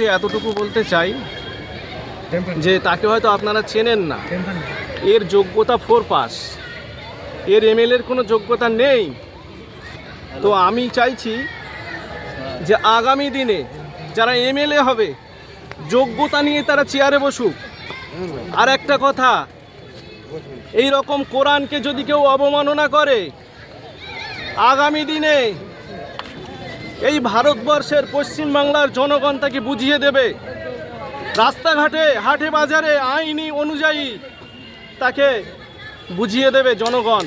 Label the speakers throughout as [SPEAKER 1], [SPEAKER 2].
[SPEAKER 1] সম্পর্কে এতটুকু বলতে চাই যে তাকে হয়তো আপনারা চেনেন না। এর যোগ্যতা 4 পাস, এর এমএলএর কোনো যোগ্যতা নেই। তো আমি চাইছি যে আগামী দিনে যারা এমএলএ হবে যোগ্যতা নিয়ে তারা চেয়ারে বসুক। আর একটা কথা, এই রকম কোরআনকে যদি কেউ অবমাননা করে, আগামী দিনে এই ভারতবর্ষের পশ্চিমবাংলার জনগণ তাকে বুঝিয়ে দেবে। রাস্তাঘাটে, হাটে বাজারে আইনি অনুযায়ী তাকে বুঝিয়ে দেবে জনগণ।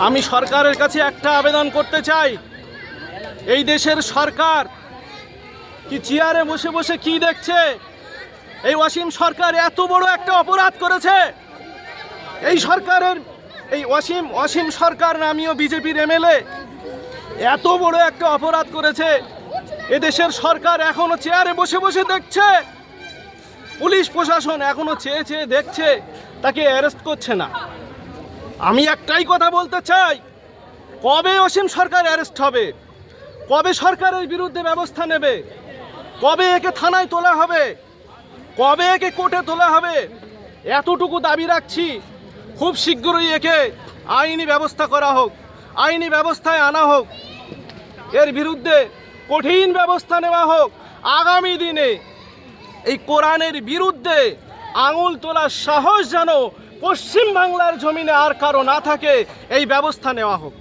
[SPEAKER 1] আমি সরকারের কাছে একটা আবেদন করতে চাই, এই দেশের সরকার কি চেয়ারে বসে বসে কি দেখছে? এই ওয়াসিম সরকার এত বড় একটা অপরাধ করেছে। এই সরকারের এই ওয়াসিম সরকার নামীয় বিজেপির এমএলএ এত বড় একটা অপরাধ করেছে, এদেশের সরকার এখনো চেয়ারে বসে বসে দেখছে। পুলিশ প্রশাসন এখনো চেয়ে চেয়ে দেখছে, তাকে অ্যারেস্ট করছে না। আমি একটাই কথা বলতে চাই, কবে ওয়াসিম সরকার অ্যারেস্ট হবে? কবে সরকারের বিরুদ্ধে ব্যবস্থা নেবে? কবে একে থানায় তোলা হবে? কবে একে কোর্টে তোলা হবে? এতটুকু দাবি রাখছি, খুব শীঘ্রই একে আইনি ব্যবস্থা করা হোক, আইনি ব্যবস্থায় আনা হোক, এর বিরুদ্ধে কঠিন ব্যবস্থা নেওয়া হোক। আগামী দিনে এই কোরআনের বিরুদ্ধে আঙুল তোলার সাহস যেন পশ্চিম বাংলার জমিনে আর কারো না থাকে, এই ব্যবস্থা নেওয়া হোক।